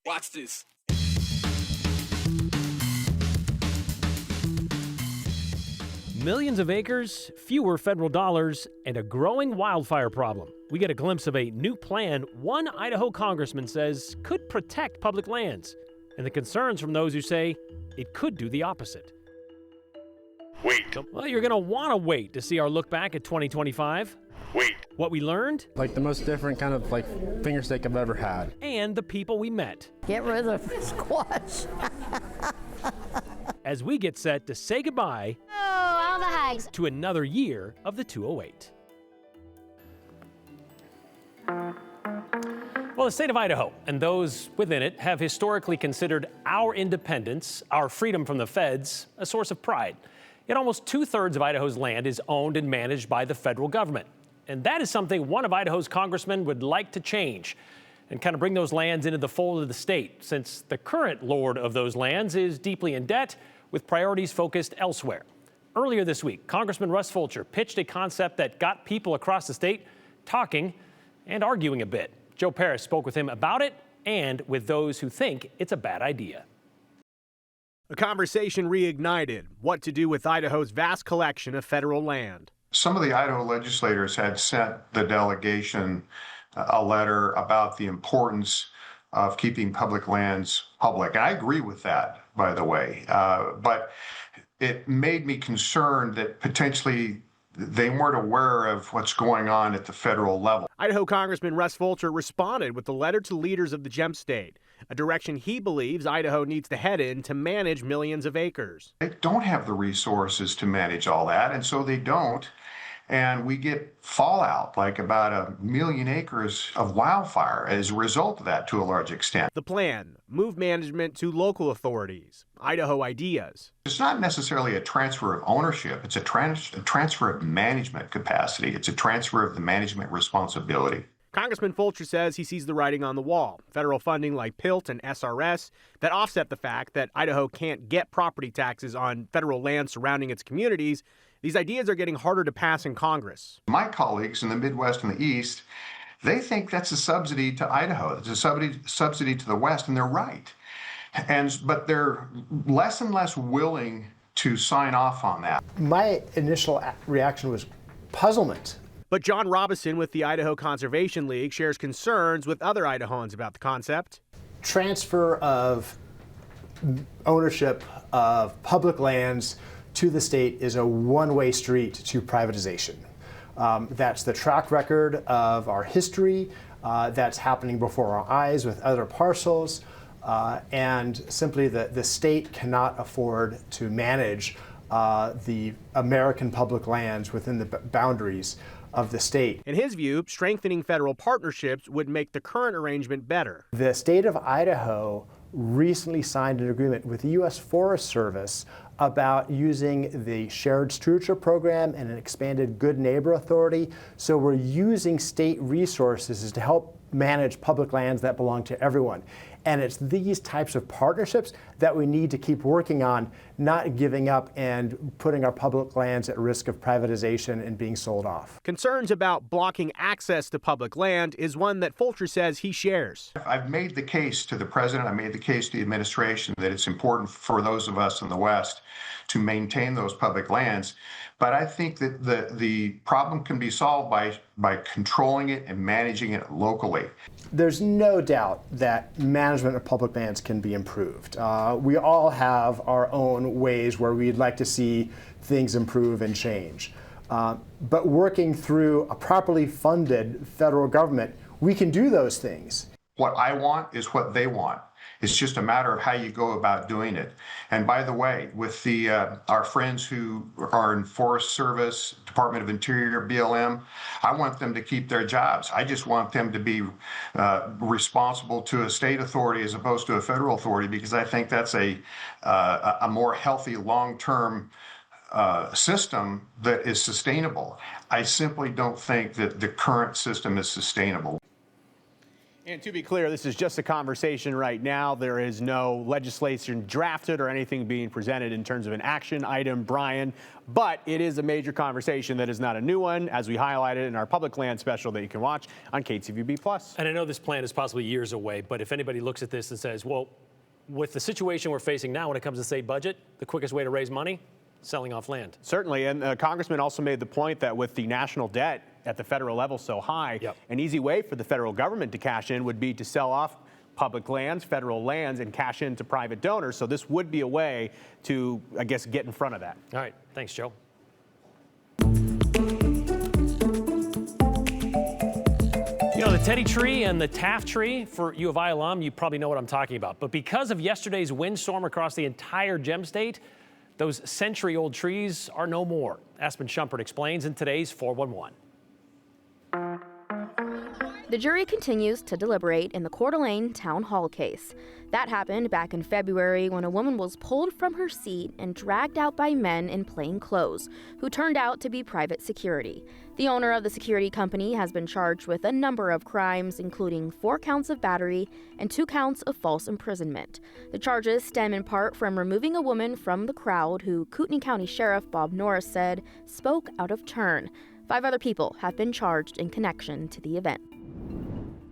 Watch this. Millions of acres, fewer federal dollars, and a growing wildfire problem. We get a glimpse of a new plan one Idaho congressman says could protect public lands, and the concerns from those who say it could do the opposite. Wait. Well, you're going to want to wait to see our look back at 2025. Wait. What we learned. Like the most different kind of finger steak I've ever had. And the people we met. Get rid of squash. As we get set to say goodbye all the hags to another year of the 208. Well, the state of Idaho and those within it have historically considered our independence, our freedom from the feds, a source of pride. Yet almost 2/3 of Idaho's land is owned and managed by the federal government. And that is something one of Idaho's congressmen would like to change and kind of bring those lands into the fold of the state, since the current lord of those lands is deeply in debt with priorities focused elsewhere. Earlier this week, Congressman Russ Fulcher pitched a concept that got people across the state talking and arguing a bit. Joe Paris spoke with him about it and with those who think it's a bad idea. A conversation reignited what to do with Idaho's vast collection of federal land. Some of the Idaho legislators had sent the delegation a letter about the importance of keeping public lands public. And I agree with that, by the way. But it made me concerned that potentially they weren't aware of what's going on at the federal level. Idaho Congressman Russ Fulcher responded with a letter to leaders of the Gem State, a direction he believes Idaho needs to head in to manage millions of acres. They don't have the resources to manage all that, and so they don't. And we get fallout, like about 1 million acres of wildfire as a result of that to a large extent. The plan, move management to local authorities, Idaho ideas. It's not necessarily a transfer of ownership. It's a transfer of management capacity. It's a transfer of the management responsibility. Congressman Fulcher says he sees the writing on the wall. Federal funding like PILT and SRS that offset the fact that Idaho can't get property taxes on federal land surrounding its communities. These ideas are getting harder to pass in Congress. My colleagues in the Midwest and the East, they think that's a subsidy to Idaho. It's a subsidy to the West, and they're right. But they're less and less willing to sign off on that. My initial reaction was puzzlement. But John Robison with the Idaho Conservation League shares concerns with other Idahoans about the concept. Transfer of ownership of public lands to the state is a one-way street to privatization. That's the track record of our history. That's happening before our eyes with other parcels. And simply the state cannot afford to manage the American public lands within the boundaries of the state. In his view, strengthening federal partnerships would make the current arrangement better. The state of Idaho recently signed an agreement with the U.S. Forest Service about using the Shared Stewardship Program and an expanded Good Neighbor Authority. So we're using state resources to help manage public lands that belong to everyone. And it's these types of partnerships that we need to keep working on, not giving up and putting our public lands at risk of privatization and being sold off. Concerns about blocking access to public land is one that Fulcher says he shares. I've made the case to the president, I made the case to the administration that it's important for those of us in the West to maintain those public lands. But I think that the problem can be solved by controlling it and managing it locally. There's no doubt that management of public lands can be improved. We all have our own ways where we'd like to see things improve and change. But working through a properly funded federal government, we can do those things. What I want is what they want. It's just a matter of how you go about doing it. And by the way, with our friends who are in Forest Service, Department of Interior, BLM, I want them to keep their jobs. I just want them to be responsible to a state authority as opposed to a federal authority, because I think that's a more healthy long-term system that is sustainable. I simply don't think that the current system is sustainable. And to be clear, this is just a conversation right now. There is no legislation drafted or anything being presented in terms of an action item, Brian. But it is a major conversation that is not a new one, as we highlighted in our public land special that you can watch on KTVB+. And I know this plan is possibly years away, but if anybody looks at this and says, well, with the situation we're facing now when it comes to state budget, the quickest way to raise money, selling off land. Certainly, and the congressman also made the point that with the national debt at the federal level so high, an easy way for the federal government to cash in would be to sell off public lands, federal lands, and cash into private donors. So this would be a way to, I guess, get in front of that. All right. Thanks, Joe. You know, the Teddy tree and the Taft tree, for U of I alum, you probably know what I'm talking about. But because of yesterday's windstorm across the entire Gem State, those century-old trees are no more. Aspen Shumpert explains in today's 411. The jury continues to deliberate in the Coeur d'Alene Town Hall case. That happened back in February when a woman was pulled from her seat and dragged out by men in plain clothes, who turned out to be private security. The owner of the security company has been charged with a number of crimes, including 4 counts of battery and 2 counts of false imprisonment. The charges stem in part from removing a woman from the crowd who Kootenai County Sheriff Bob Norris said spoke out of turn. 5 other people have been charged in connection to the event.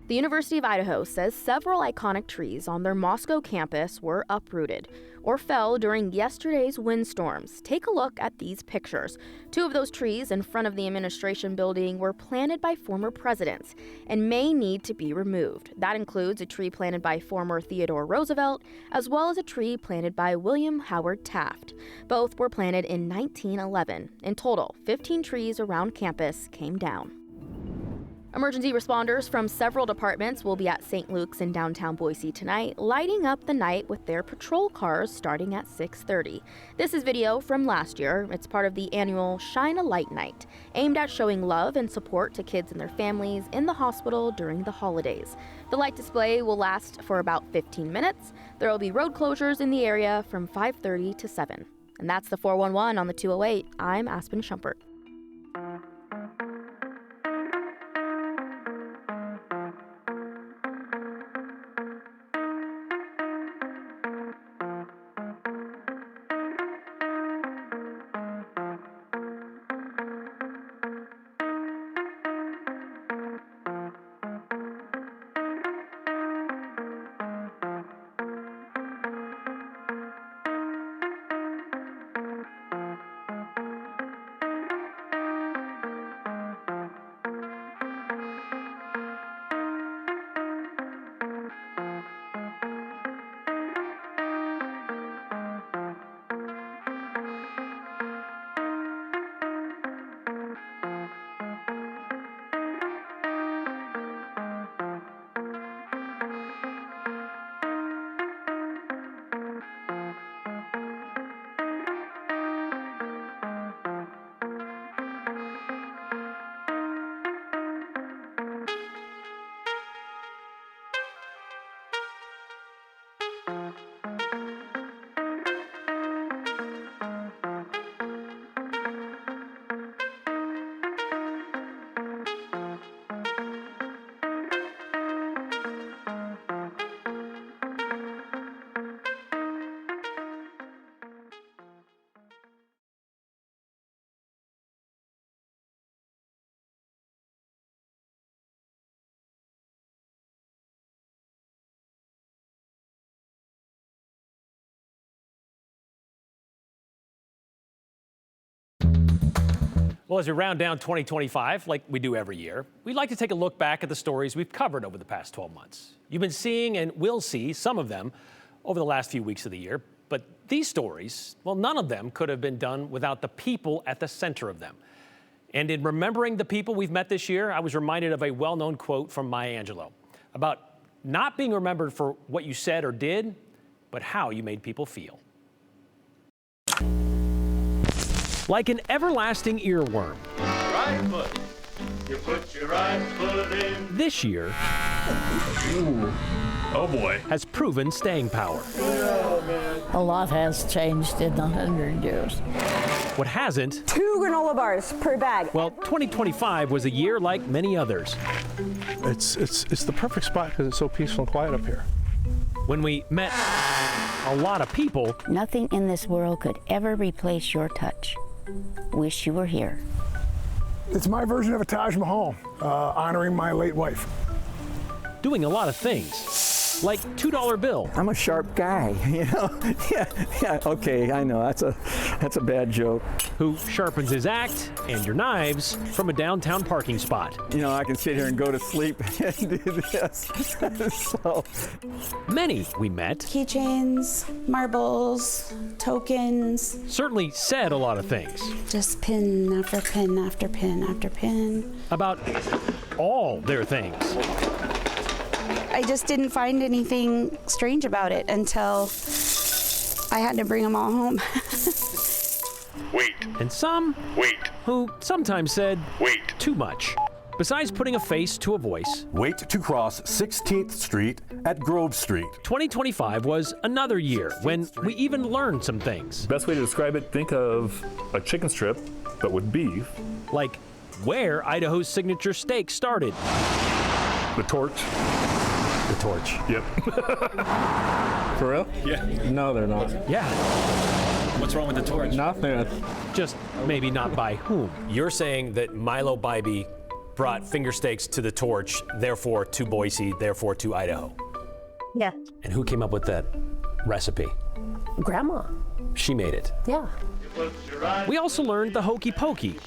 The University of Idaho says several iconic trees on their Moscow campus were uprooted or fell during yesterday's windstorms. Take a look at these pictures. 2 of those trees in front of the administration building were planted by former presidents and may need to be removed. That includes a tree planted by former Theodore Roosevelt, as well as a tree planted by William Howard Taft. Both were planted in 1911. In total, 15 trees around campus came down. Emergency responders from several departments will be at St. Luke's in downtown Boise tonight, lighting up the night with their patrol cars starting at 6:30. This is video from last year. It's part of the annual Shine a Light Night, aimed at showing love and support to kids and their families in the hospital during the holidays. The light display will last for about 15 minutes. There will be road closures in the area from 5:30 to 7. And that's the 411 on the 208. I'm Aspen Shumpert. Well, as we round down 2025, like we do every year, we'd like to take a look back at the stories we've covered over the past 12 months. You've been seeing and will see some of them over the last few weeks of the year, but these stories, well, none of them could have been done without the people at the center of them. And in remembering the people we've met this year, I was reminded of a well-known quote from Maya Angelou about not being remembered for what you said or did, but how you made people feel. Like an everlasting earworm. Right foot. You put your right foot in. This year Oh boy. has proven staying power. A lot has changed in 100 years. What hasn't? 2 granola bars per bag. Well, 2025 was a year like many others. It's the perfect spot because it's so peaceful and quiet up here. When we met a lot of people. Nothing in this world could ever replace your touch. Wish you were here. It's my version of a Taj Mahal, honoring my late wife. Doing a lot of things, like $2 bill. I'm a sharp guy, you know. Yeah. Okay, I know that's a bad joke. Who sharpens his act and your knives from a downtown parking spot. You know, I can sit here and go to sleep and do this. So many we met. Keychains, marbles, tokens. Certainly said a lot of things. Just pin after pin after pin after pin. About all their things. I just didn't find anything strange about it until I had to bring them all home. Wait. And some Wait. Who sometimes said wait too much. Besides putting a face to a voice. Wait to cross 16th Street at Grove Street. 2025 was another year when we even learned some things. Best way to describe it, think of a chicken strip, but with beef. Like where Idaho's signature steak started. The torch. The torch. Yep. For real? Yeah. No, they're not. Yeah. What's wrong with the torch? Nothing. Just maybe not by whom. You're saying that Milo Bybee brought finger steaks to the torch, therefore to Boise, therefore to Idaho. Yeah. And who came up with that recipe? Grandma. She made it. Yeah. We also learned the hokey pokey.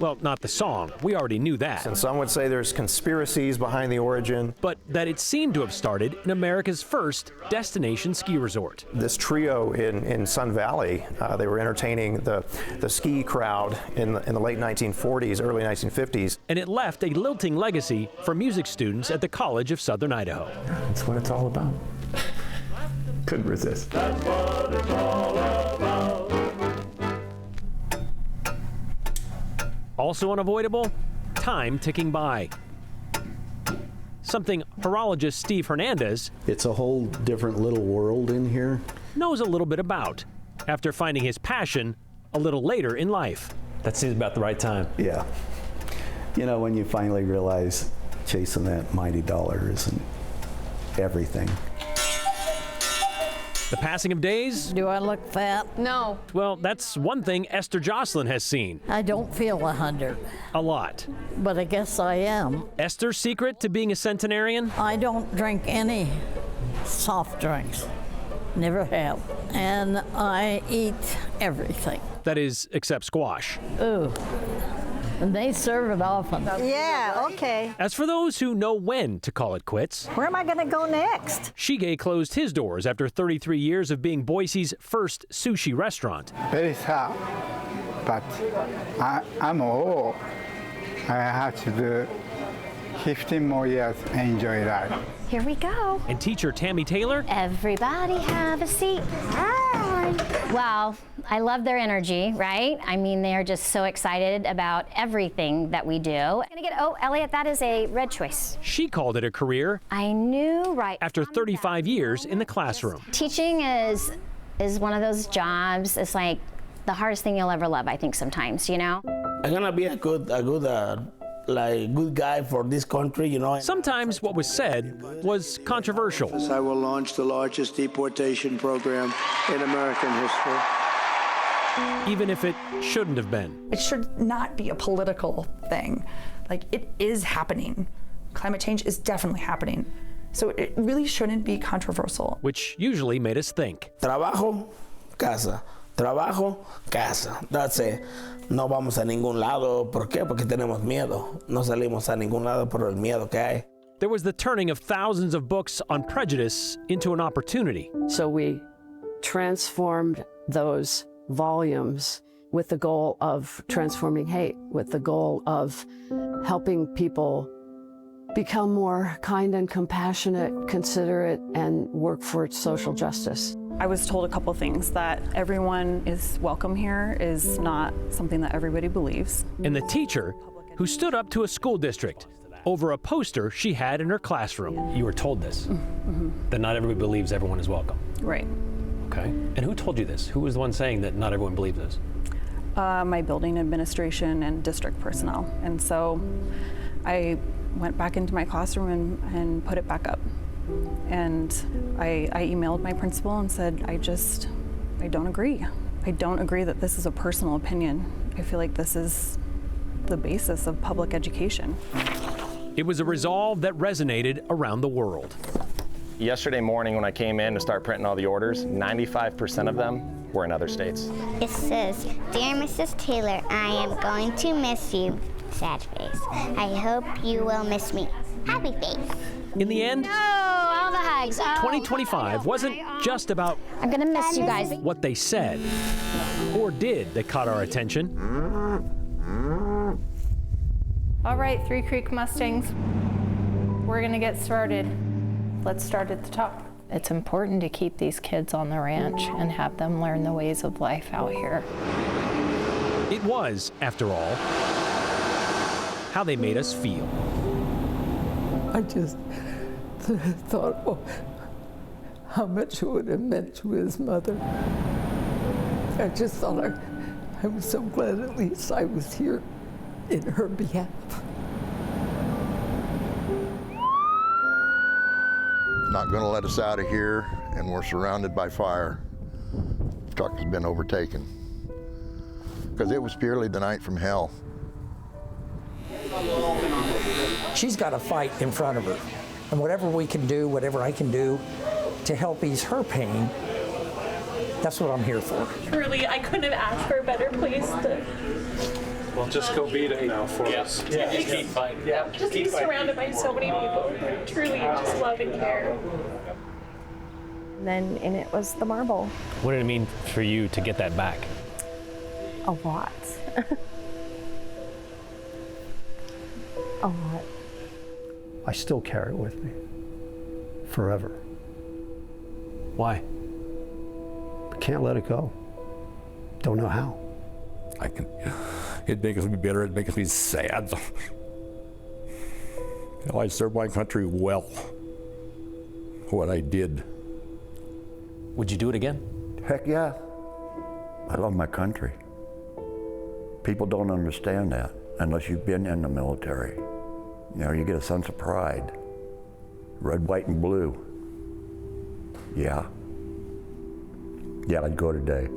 Well, not the song. We already knew that. And some would say there's conspiracies behind the origin. But that it seemed to have started in America's first destination ski resort. This trio in Sun Valley, they were entertaining the ski crowd in the late 1940s, early 1950s. And it left a lilting legacy for music students at the College of Southern Idaho. That's what it's all about. Couldn't resist. That's what it's all about. Also unavoidable, time ticking by. Something horologist Steve Hernandez, it's a whole different little world in here, knows a little bit about after finding his passion a little later in life. That seems about the right time. Yeah. You know, when you finally realize chasing that mighty dollar isn't everything. The passing of days? Do I look fat? No. Well, that's one thing Esther Jocelyn has seen. I don't feel 100. A lot. But I guess I am. Esther's secret to being a centenarian? I don't drink any soft drinks. Never have. And I eat everything. That is, except squash. Ooh. And they serve it often. Yeah, okay. As for those who know when to call it quits, Where am I going to go next? Shige closed his doors after 33 years of being Boise's first sushi restaurant. Very sad, but I'm old. I have to do 15 more years and enjoy life. Here we go. And teacher Tammy Taylor? Everybody have a seat. Hi. Well, I love their energy, right? I mean, they are just so excited about everything that we do. Oh, Elliot, that is a red choice. She called it a career. I knew right after 35 years in the classroom. Teaching is one of those jobs. It's like the hardest thing you'll ever love, I think, sometimes, you know? I'm gonna be a good guy for this country, you know. Sometimes what was said was controversial. I will launch the largest deportation program in American history. Even if it shouldn't have been. It should not be a political thing. Like, it is happening. Climate change is definitely happening. So it really shouldn't be controversial. Which usually made us think. Trabajo, casa. Trabajo, casa. That's it. No vamos a ningún lado. ¿Por qué? Porque tenemos miedo. No salimos a ningún lado por el miedo que hay. There was the turning of thousands of books on prejudice into an opportunity. So we transformed those volumes with the goal of transforming hate, with the goal of helping people become more kind and compassionate, considerate, and work for social justice. I was told a couple things, that everyone is welcome here is not something that everybody believes. And the teacher who stood up to a school district over a poster she had in her classroom. You were told this, that not everybody believes everyone is welcome. Right. Okay. And who told you this? Who was the one saying that not everyone believed this? My building administration and district personnel. And so I went back into my classroom and put it back up. And I emailed my principal and said, I don't agree. I don't agree that this is a personal opinion. I feel like this is the basis of public education. It was a resolve that resonated around the world. Yesterday morning when I came in to start printing all the orders, 95% of them were in other states. It says, "Dear Mrs. Taylor, I am going to miss you." Sad face. I hope you will miss me. Happy face. In the end, No, all the hugs. 2025 wasn't just about I'm gonna miss you guys. what they said or did that caught our attention. All right, Three Creek Mustangs, we're gonna get started. Let's start at the top. It's important to keep these kids on the ranch and have them learn the ways of life out here. It was, after all, how they made us feel. I just thought, oh, how much it would have meant to his mother. I just thought I was so glad at least I was here in her behalf. Not going to let us out of here, and we're surrounded by fire. The truck has been overtaken because it was purely the night from hell. She's got a fight in front of her, and whatever we can do, whatever I can do to help ease her pain, that's what I'm here for. Truly, I couldn't have asked for a better place to. Well, just go beat it now for us. Yeah, just keep fighting. Yeah, just be surrounded by so many people who truly just love and care. And it was the marble. What did it mean for you to get that back? A lot. A lot. I still carry it with me forever. Why? I can't let it go. Don't know how. It makes me bitter, it makes me sad. I served my country well, what I did. Would you do it again? Heck yeah. I love my country. People don't understand that unless you've been in the military. You know, you get a sense of pride. Red, white, and blue. Yeah. Yeah, I'd go today.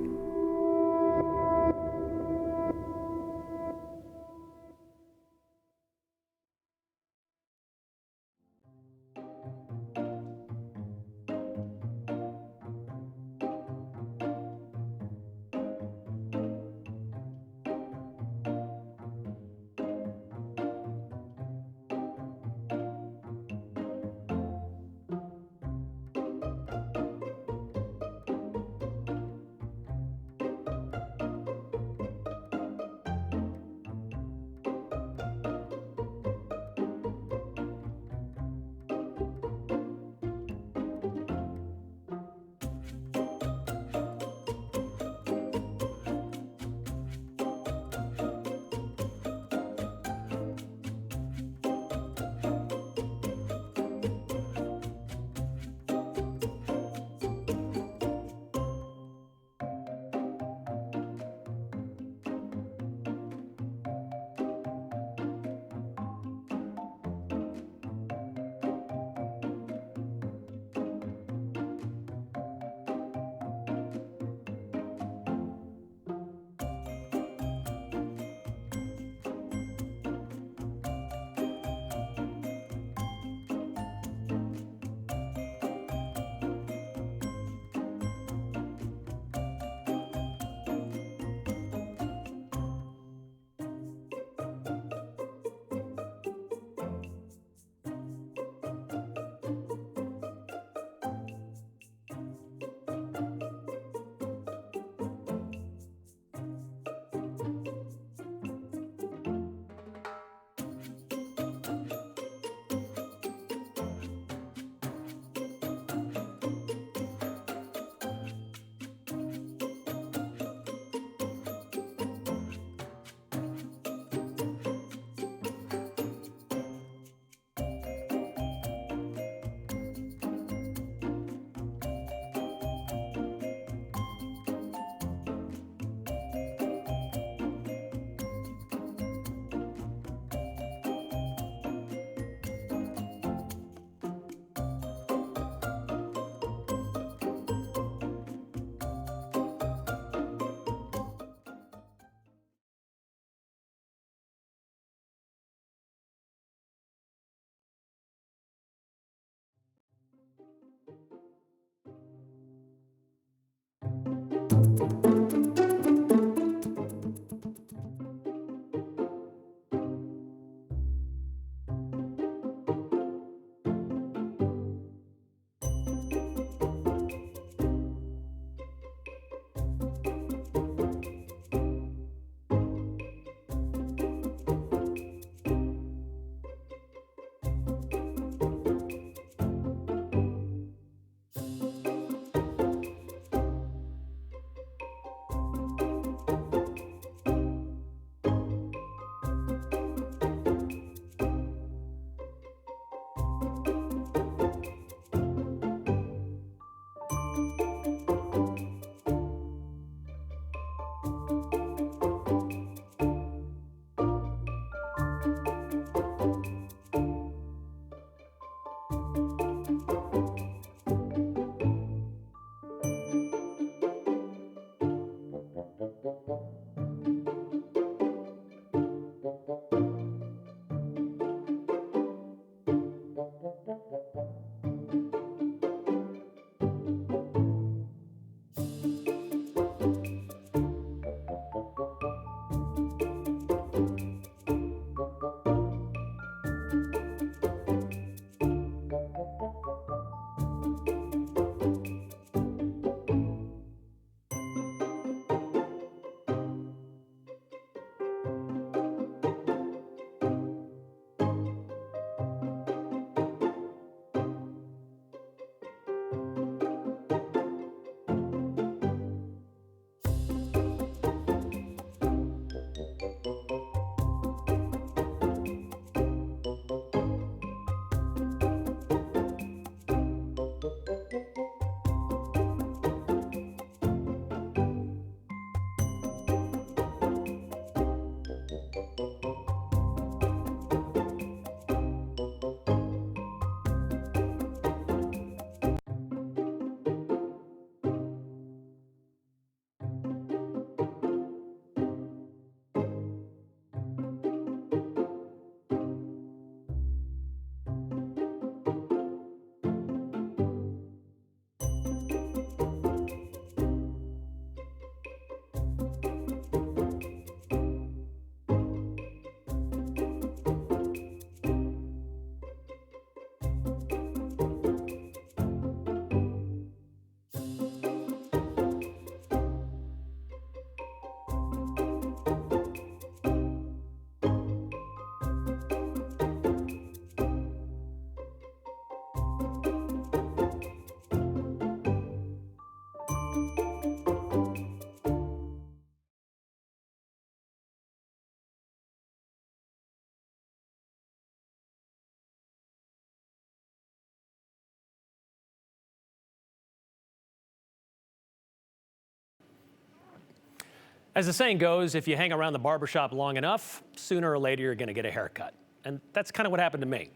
As the saying goes, if you hang around the barbershop long enough, sooner or later you're going to get a haircut. And that's kind of what happened to me.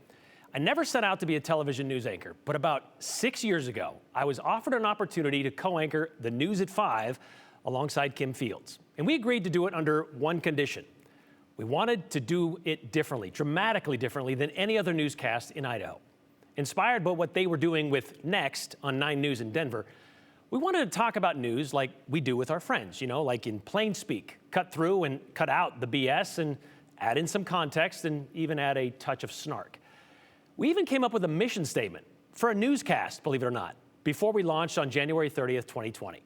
I never set out to be a television news anchor, but about 6 years ago, I was offered an opportunity to co-anchor the News at 5 alongside Kim Fields. And we agreed to do it under one condition. We wanted to do it differently, dramatically differently than any other newscast in Idaho. Inspired by what they were doing with Next on 9 News in Denver, we wanted to talk about news like we do with our friends, you know, like in plain speak, cut through and cut out the BS and add in some context and even add a touch of snark. We even came up with a mission statement for a newscast, believe it or not, before we launched on January 30th, 2020.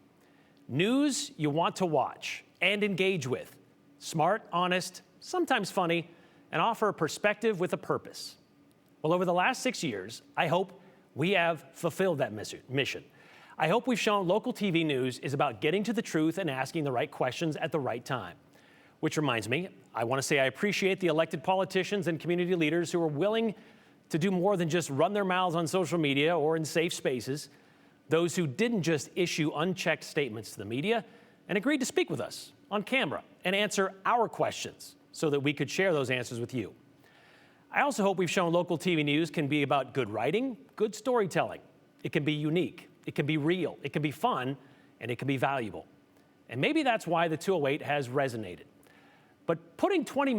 News you want to watch and engage with. Smart, honest, sometimes funny, and offer a perspective with a purpose. Well, over the last 6 years, I hope we have fulfilled that mission. I hope we've shown local TV news is about getting to the truth and asking the right questions at the right time. Which reminds me, I want to say I appreciate the elected politicians and community leaders who are willing to do more than just run their mouths on social media or in safe spaces. Those who didn't just issue unchecked statements to the media and agreed to speak with us on camera and answer our questions so that we could share those answers with you. I also hope we've shown local TV news can be about good writing, good storytelling. It can be unique. It can be real, it can be fun, and it can be valuable. And maybe that's why the 208 has resonated. But putting 20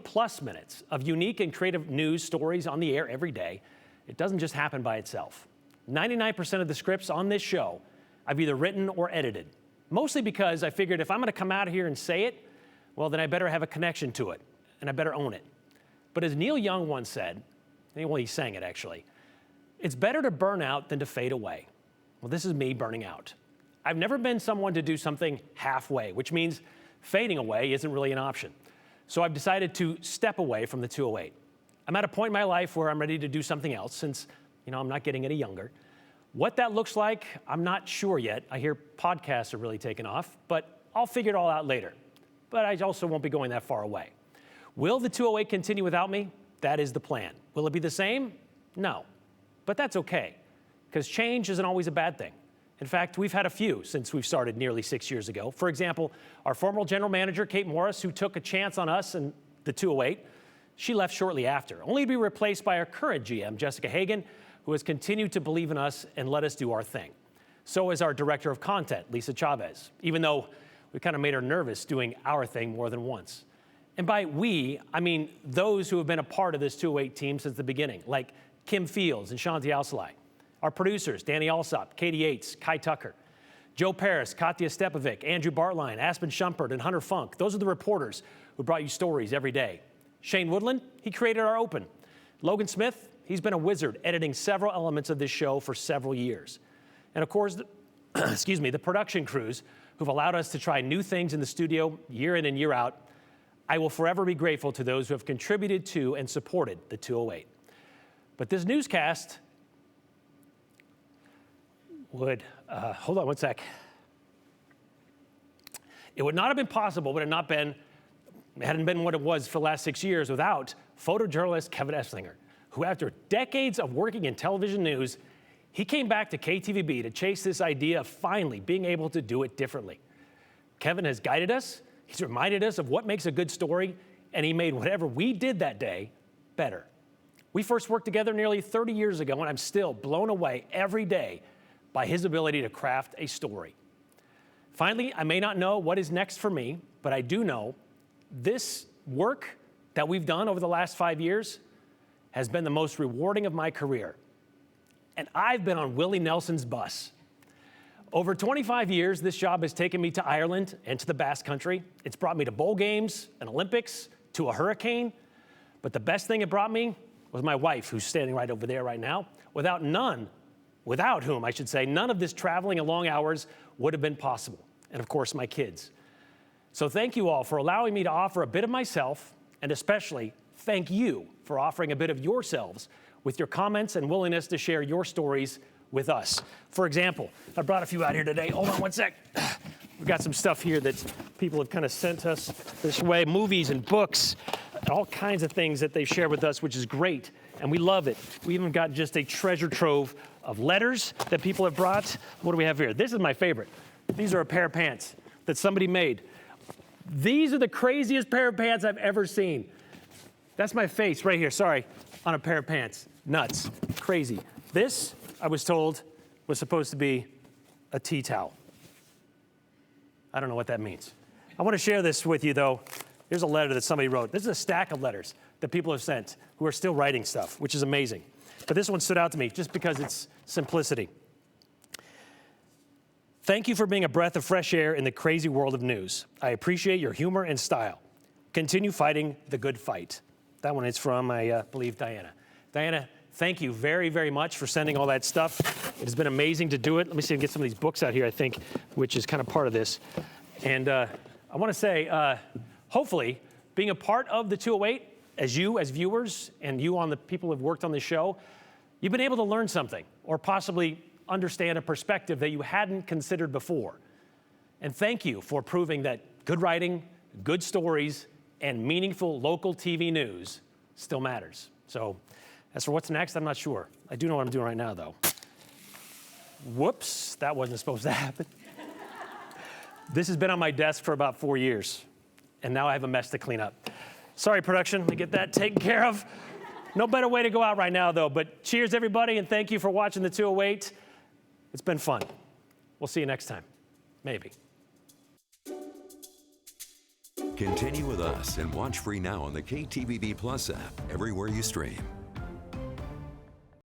plus minutes of unique and creative news stories on the air every day, it doesn't just happen by itself. 99% of the scripts on this show I've either written or edited, mostly because I figured if I'm gonna come out here and say it, well, then I better have a connection to it, and I better own it. But as Neil Young once said, well, he sang it actually, it's better to burn out than to fade away. Well, this is me burning out. I've never been someone to do something halfway, which means fading away isn't really an option. So I've decided to step away from the 208. I'm at a point in my life where I'm ready to do something else since, I'm not getting any younger. What that looks like, I'm not sure yet. I hear podcasts are really taking off, but I'll figure it all out later. But I also won't be going that far away. Will the 208 continue without me? That is the plan. Will it be the same? No. But that's okay, because change isn't always a bad thing. In fact, we've had a few since we've started nearly 6 years ago. For example, our former general manager, Kate Morris, who took a chance on us and the 208, She left shortly after, only to be replaced by our current GM, Jessica Hagan, who has continued to believe in us and let us do our thing. So is our director of content, Lisa Chavez, even though we kind of made her nervous doing our thing more than once. And by we, I mean those who have been a part of this 208 team since the beginning, like Kim Fields and Shanti Alsalai. Our producers, Danny Alsop, Katie Yates, Kai Tucker, Joe Paris, Katya Stepovic, Andrew Bartline, Aspen Shumpert, and Hunter Funk. Those are the reporters who brought you stories every day. Shane Woodland, he created our open. Logan Smith, he's been a wizard editing several elements of this show for several years. And of course, the production crews who've allowed us to try new things in the studio year in and year out. I will forever be grateful to those who have contributed to and supported the 208. But this newscast would, hold on one sec. It would not have been possible, would it hadn't been what it was for the last 6 years without photojournalist Kevin Esslinger, who after decades of working in television news, he came back to KTVB to chase this idea of finally being able to do it differently. Kevin has guided us. He's reminded us of what makes a good story, and he made whatever we did that day better. We first worked together nearly 30 years ago, and I'm still blown away every day by his ability to craft a story. Finally, I may not know what is next for me, but I do know this work that we've done over the last 5 years has been the most rewarding of my career. And I've been on Willie Nelson's bus. Over 25 years, this job has taken me to Ireland and to the Basque Country. It's brought me to bowl games, an Olympics, to a hurricane. But the best thing it brought me was my wife, who's standing right over there right now. Without whom, I should say, none of this traveling and long hours would have been possible. And of course, my kids. So thank you all for allowing me to offer a bit of myself, and especially thank you for offering a bit of yourselves with your comments and willingness to share your stories with us. For example, I brought a few out here today. Hold on one sec. We've got some stuff here that people have kind of sent us this way, movies and books, all kinds of things that they've shared with us, which is great, and we love it. We even got just a treasure trove of letters that people have brought. What do we have here? This is my favorite. These are a pair of pants that somebody made. These are the craziest pair of pants I've ever seen. That's my face right here, sorry, on a pair of pants. Nuts, crazy. This, I was told, was supposed to be a tea towel. I don't know what that means. I want to share this with you, though. Here's a letter that somebody wrote. This is a stack of letters that people have sent who are still writing stuff, which is amazing. But this one stood out to me just because it's simplicity. Thank you for being a breath of fresh air in the crazy world of news. I appreciate your humor and style. Continue fighting the good fight. That one is from, I believe, Diana. Diana, thank you very, very much for sending all that stuff. It has been amazing to do it. Let me see if I can get some of these books out here, I think, which is kind of part of this. And I want to say, hopefully, being a part of the 208, as viewers, and you on the people who have worked on the show, you've been able to learn something, or possibly understand a perspective that you hadn't considered before. And thank you for proving that good writing, good stories, and meaningful local TV news still matters. So as for what's next, I'm not sure. I do know what I'm doing right now, though. Whoops, that wasn't supposed to happen. This has been on my desk for about 4 years, and now I have a mess to clean up. Sorry, production, let me get that taken care of. No better way to go out right now, though, but cheers, everybody, and thank you for watching the 208. It's been fun. We'll see you next time. Maybe. Continue with us and watch free now on the KTVB Plus app everywhere you stream.